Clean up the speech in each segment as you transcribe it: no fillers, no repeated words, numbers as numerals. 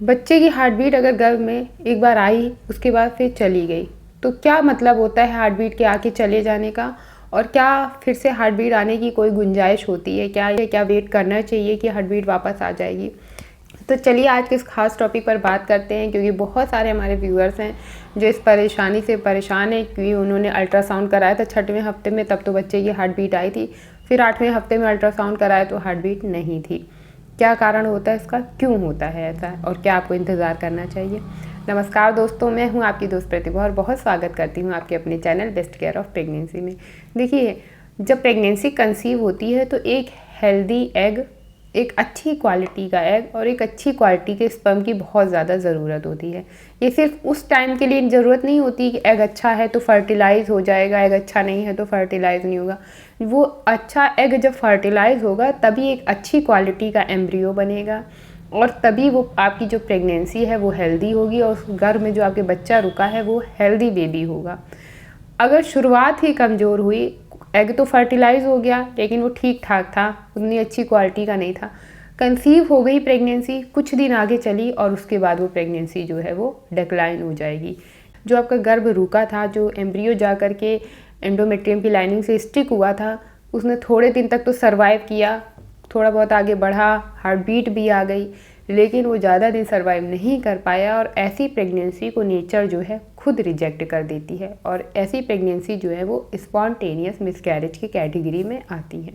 बच्चे की heart beat अगर गर्भ में एक बार आई, उसके बाद फिर चली गई, तो क्या मतलब होता है हार्ट बीट के आके चले जाने का? और क्या फिर से हार्ट बीट आने की कोई गुंजाइश होती है क्या वेट करना चाहिए कि हार्ट बीट वापस आ जाएगी? तो चलिए आज के इस खास टॉपिक पर बात करते हैं, क्योंकि बहुत सारे हमारे व्यूअर्स हैं जो इस परेशानी से परेशान हैं, क्योंकि उन्होंने अल्ट्रासाउंड कराया था 6वें हफ्ते में, तब तो बच्चे की हार्ट बीट आई थी। फिर 8वें हफ्ते में अल्ट्रासाउंड कराया तो हार्ट बीट नहीं थी। क्या कारण होता है इसका, क्यों होता है ऐसा, और क्या आपको इंतज़ार करना चाहिए? नमस्कार दोस्तों, मैं हूं आपकी दोस्त प्रतिभा और बहुत स्वागत करती हूं आपके अपने channel best care of pregnancy में। देखिए, जब प्रेगनेंसी कंसीव होती है तो एक हेल्दी एग, एक अच्छी क्वालिटी का एग और एक अच्छी क्वालिटी के स्पर्म की बहुत ज़्यादा ज़रूरत होती है। ये सिर्फ उस टाइम के लिए ज़रूरत नहीं होती कि एग अच्छा है तो फर्टिलाइज़ हो जाएगा, एग अच्छा नहीं है तो फर्टिलाइज़ नहीं होगा। वो अच्छा एग जब फर्टिलाइज़ होगा तभी एक अच्छी क्वालिटी का एम्ब्रियो बनेगा और तभी वो आपकी जो प्रेगनेंसी है वो हेल्दी होगी और उस गर्भ में जो आपके बच्चा रुका है वो हेल्दी बेबी होगा। अगर शुरुआत ही कमज़ोर हुई, एग तो फर्टिलाइज़ हो गया लेकिन वो ठीक ठाक था, उतनी अच्छी क्वालिटी का नहीं था, कंसीव हो गई प्रेगनेंसी, कुछ दिन आगे चली और उसके बाद वो प्रेगनेंसी जो है वो डिक्लाइन हो जाएगी। जो आपका गर्भ रुका था, जो एम्ब्रियो जा कर के एंडोमेट्रियम की लाइनिंग से स्टिक हुआ था, उसने थोड़े दिन तक तो सर्वाइव किया, थोड़ा बहुत आगे बढ़ा, हार्ट बीट भी आ गई, लेकिन वो ज़्यादा दिन सर्वाइव नहीं कर पाया और ऐसी प्रेगनेंसी को नेचर जो है खुद रिजेक्ट कर देती है और ऐसी प्रेगनेंसी जो है वो स्पॉन्टेनियस मिसकैरेज की कैटेगरी में आती है।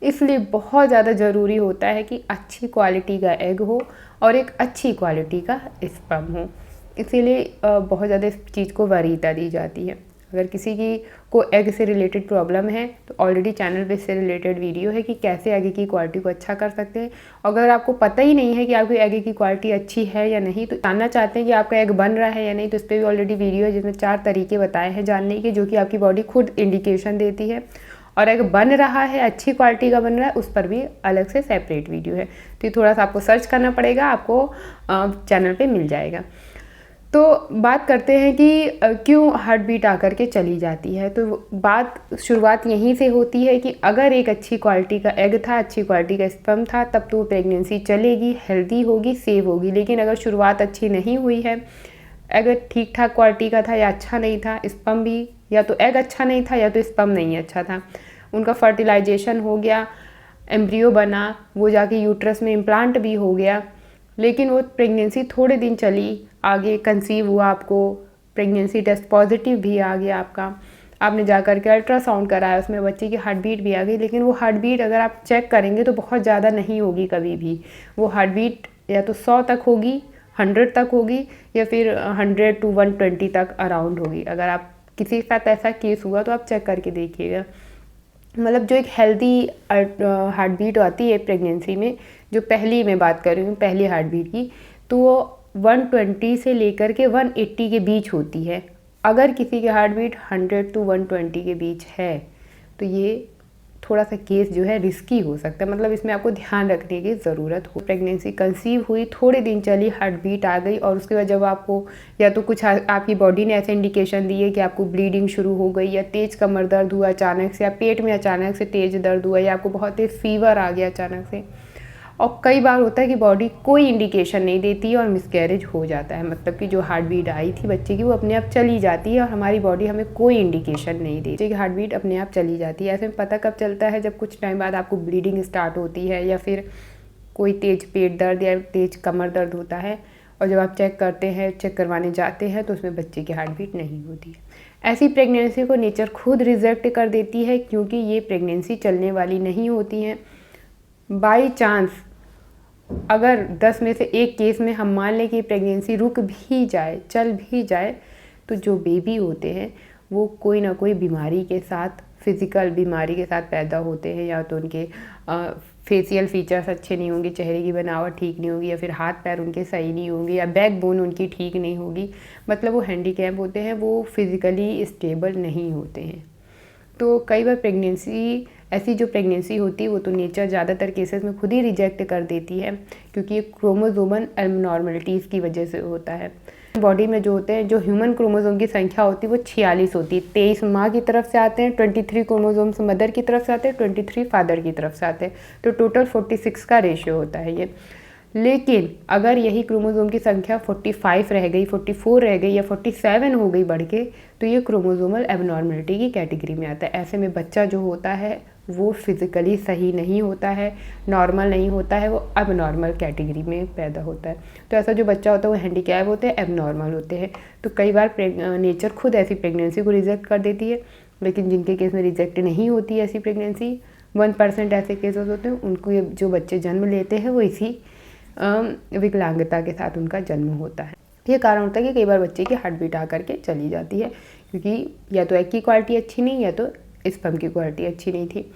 इसलिए बहुत ज़्यादा ज़रूरी होता है कि अच्छी क्वालिटी का एग हो और एक अच्छी क्वालिटी का स्पर्म हो। इसीलिए बहुत ज़्यादा इस चीज़ को वरीयता दी जाती है। अगर किसी की को एग से रिलेटेड प्रॉब्लम है तो ऑलरेडी चैनल पे इससे रिलेटेड वीडियो है कि कैसे एग की क्वालिटी को अच्छा कर सकते हैं। अगर आपको पता ही नहीं है कि आपकी एग की क्वालिटी अच्छी है या नहीं, तो जानना चाहते हैं कि आपका एग बन रहा है या नहीं, तो इस पर भी ऑलरेडी वीडियो है जिसमें 4 तरीके बताए हैं जानने के, जो कि आपकी बॉडी खुद इंडिकेशन देती है। और एग बन रहा है, अच्छी क्वालिटी का बन रहा है, उस पर भी अलग से सेपरेट वीडियो है। तो ये थोड़ा सा आपको सर्च करना पड़ेगा, आपको चैनल पे मिल जाएगा। तो बात करते हैं कि क्यों हार्ट बीट आकर के चली जाती है। तो बात शुरुआत यहीं से होती है कि अगर एक अच्छी क्वालिटी का एग था, अच्छी क्वालिटी का स्पर्म था, तब तो प्रेगनेंसी चलेगी, हेल्दी होगी, सेव होगी। लेकिन अगर शुरुआत अच्छी नहीं हुई है, एग ठीक ठाक क्वालिटी का था या अच्छा नहीं था, स्पर्म भी, या तो एग अच्छा नहीं था या तो स्पर्म नहीं अच्छा था, उनका फर्टिलाइजेशन हो गया, एम्ब्रियो बना, वो जाके यूट्रस में इम्प्लांट भी हो गया, लेकिन वो प्रेगनेंसी थोड़े दिन चली, आगे कंसीव हुआ, आपको प्रेगनेंसी टेस्ट पॉजिटिव भी आ गया आपका, आपने जा कर के अल्ट्रासाउंड कराया, उसमें बच्चे की हार्ट बीट भी आ गई, लेकिन वो हार्ट बीट अगर आप चेक करेंगे तो बहुत ज़्यादा नहीं होगी कभी भी। वो हार्ट बीट या तो 100 तक होगी, 100 तक होगी, या फिर 100 to 120 तक अराउंड होगी। अगर आप किसी के साथ ऐसा केस हुआ तो आप चेक करके देखिएगा। मतलब जो एक हेल्दी हार्ट बीट आती है प्रेगनेंसी में, जो पहली मैं बात कर रही हूँ, पहली हार्ट बीट की, तो वो 120 से लेकर के 180 के बीच होती है। अगर किसी की हार्ट बीट 100 to 120 के बीच है तो ये थोड़ा सा केस जो है रिस्की हो सकता है, मतलब इसमें आपको ध्यान रखने की ज़रूरत हो। प्रेगनेंसी कंसीव हुई, थोड़े दिन चली, हार्ट बीट आ गई और उसके बाद जब आपको या तो कुछ आपकी बॉडी ने ऐसे इंडिकेशन दिए कि आपको ब्लीडिंग शुरू हो गई, या तेज़ कमर दर्द हुआ अचानक से, या पेट में अचानक से तेज़ दर्द हुआ, या आपको बहुत तेज़ फीवर आ गया अचानक से, और कई बार होता है कि बॉडी कोई इंडिकेशन नहीं देती है और मिसकैरेज हो जाता है, मतलब कि जो हार्ट बीट आई थी बच्चे की वो अपने आप चली जाती है और हमारी बॉडी हमें कोई इंडिकेशन नहीं देती कि हार्ट बीट अपने आप चली जाती है। ऐसे में पता कब चलता है, जब कुछ टाइम बाद आपको ब्लीडिंग स्टार्ट होती है या फिर कोई तेज़ पेट दर्द या तेज़ कमर दर्द होता है, और जब आप चेक करते हैं, चेक करवाने जाते हैं, तो उसमें बच्चे की हार्ट बीट नहीं होती है। ऐसी प्रेगनेंसी को नेचर खुद रिजेक्ट कर देती है, क्योंकि ये प्रेगनेंसी चलने वाली नहीं होती है। बाई चांस अगर 10 में से 1 केस में हम मान लें कि प्रेगनेंसी रुक भी जाए, चल भी जाए, तो जो बेबी होते हैं वो कोई ना कोई बीमारी के साथ, फिज़िकल बीमारी के साथ पैदा होते हैं, या तो उनके फेशियल फीचर्स अच्छे नहीं होंगे, चेहरे की बनावट ठीक नहीं होगी, या फिर हाथ पैर उनके सही नहीं होंगे, या बैक बोन उनकी ठीक नहीं होगी, मतलब वो हैंडीकैप होते हैं, वो फिज़िकली स्टेबल नहीं होते हैं। तो कई बार प्रेगनेंसी, ऐसी जो प्रेगनेंसी होती है वो तो नेचर ज़्यादातर केसेस में खुद ही रिजेक्ट कर देती है, क्योंकि ये क्रोमोसोमल एबनॉर्मलिटीज़ की वजह से होता है। बॉडी में जो होते हैं, जो ह्यूमन क्रोमोसोम की संख्या होती है वो 46 होती है। 23 माँ की तरफ से आते हैं, 23 क्रोमोसोम्स मदर की तरफ से आते हैं, 23 फादर की तरफ से आते हैं, तो टोटल 46 का रेशियो होता है ये। लेकिन अगर यही क्रोमोसोम की संख्या 45 रह गई, 44 रह गई या 47 हो गई बढ़ के, तो ये क्रोमोसोमल एबनॉर्मलिटी की कैटेगरी में आता है। ऐसे में बच्चा जो होता है वो फिज़िकली सही नहीं होता है, नॉर्मल नहीं होता है, वो अबनॉर्मल कैटेगरी में पैदा होता है। तो ऐसा जो बच्चा होता है वो हैंडीकैप होते हैं, एबनॉर्मल होते हैं। तो कई बार नेचर खुद ऐसी प्रेगनेंसी को रिजेक्ट कर देती है, लेकिन जिनके केस में रिजेक्ट नहीं होती है ऐसी प्रेगनेंसी, 1% ऐसे केसेस होते हैं, उनको ये जो बच्चे जन्म लेते हैं वो इसी विकलांगता के साथ उनका जन्म होता है। ये कारण होता है कि कई बार बच्चे की हार्ट बीट आकर के चली जाती है, क्योंकि या तो एग की क्वालिटी अच्छी नहीं, या तो स्पर्म की क्वालिटी अच्छी नहीं थी।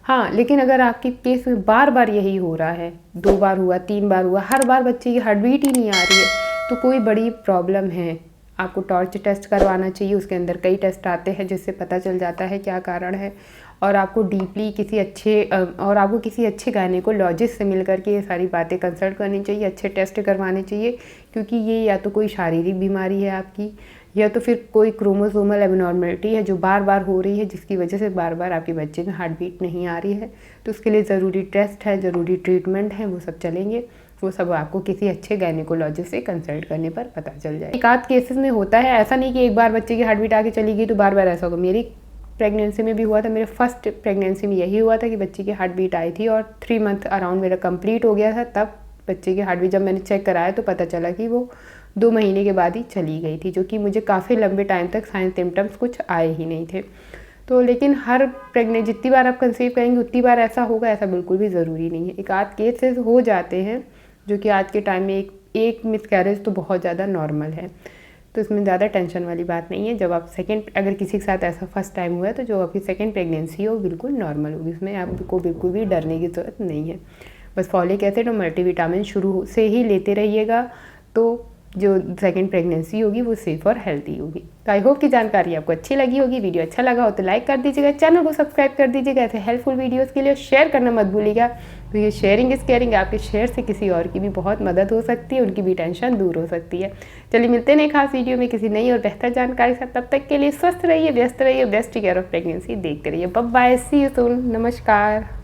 हाँ, लेकिन अगर आपके केस में बार बार यही हो रहा है, 2 बार हुआ, 3 बार हुआ, हर बार बच्चे की हार्ट बीट ही नहीं आ रही है, तो कोई बड़ी प्रॉब्लम है। आपको टॉर्च टेस्ट करवाना चाहिए, उसके अंदर कई टेस्ट आते हैं जिससे पता चल जाता है क्या कारण है। और आपको डीपली किसी अच्छे गायनेकोलॉजिस्ट से मिल करके ये सारी बातें कंसल्ट करनी चाहिए, अच्छे टेस्ट करवाने चाहिए, क्योंकि ये या तो कोई शारीरिक बीमारी है आपकी, या तो फिर कोई क्रोमोसोमल एबनॉर्मलिटी है जो बार बार हो रही है, जिसकी वजह से बार बार आपके बच्चे में हार्ट बीट नहीं आ रही है। तो उसके लिए ज़रूरी टेस्ट है, ज़रूरी ट्रीटमेंट है, वो सब चलेंगे। वो सब आपको किसी अच्छे गायनेकोलॉजिस्ट से कंसल्ट करने पर पता चल जाए। एक आध केसेस में होता है, ऐसा नहीं कि एक बार बच्चे की हार्ट बीट आके चली गई तो बार बार ऐसा होगा। मेरी प्रेगनेंसी में भी हुआ था, मेरे फर्स्ट प्रेगनेंसी में यही हुआ था कि बच्चे की हार्ट बीट आई थी और 3 मंथ अराउंड मेरा कंप्लीट हो गया था, तब बच्चे की हार्ट बीट जब मैंने चेक कराया तो पता चला कि वो 2 महीने के बाद ही चली गई थी, जो कि मुझे काफ़ी लंबे टाइम तक साइन सिम्टम्स कुछ आए ही नहीं थे। तो लेकिन हर जितनी बार आप कंसीव करेंगे उतनी बार ऐसा होगा, ऐसा बिल्कुल भी ज़रूरी नहीं है। एक आध केसेस हो जाते हैं जो कि आज के टाइम में एक मिसकैरेज तो बहुत ज़्यादा नॉर्मल है, तो इसमें ज़्यादा टेंशन वाली बात नहीं है। जब आप अगर किसी के साथ ऐसा फर्स्ट टाइम हुआ है तो जो आपकी सेकंड प्रेगनेंसी है वो बिल्कुल नॉर्मल होगी, उसमें आपको बिल्कुल भी डरने की ज़रूरत नहीं है। बस फॉलिक एसिड और मल्टीविटामिन शुरू से ही लेते रहिएगा, तो जो सेकंड प्रेगनेंसी होगी वो सेफ और हेल्दी होगी। तो आई होप कि जानकारी आपको अच्छी लगी होगी। वीडियो अच्छा लगा हो तो लाइक कर दीजिएगा, चैनल को सब्सक्राइब कर दीजिएगा। ऐसे हेल्पफुल वीडियोस के लिए शेयर करना मत भूलिएगा, तो ये शेयरिंग इज़ केयरिंग। आपके शेयर से किसी और की भी बहुत मदद हो सकती है, उनकी भी टेंशन दूर हो सकती है। चलिए मिलते हैं नई खास वीडियो में किसी नई और बेहतर जानकारी से। तब तक के लिए स्वस्थ रहिए, व्यस्त रहिए, बेस्ट केयर ऑफ प्रेगनेंसी देखते रहिए। Bye bye, see you soon, नमस्कार।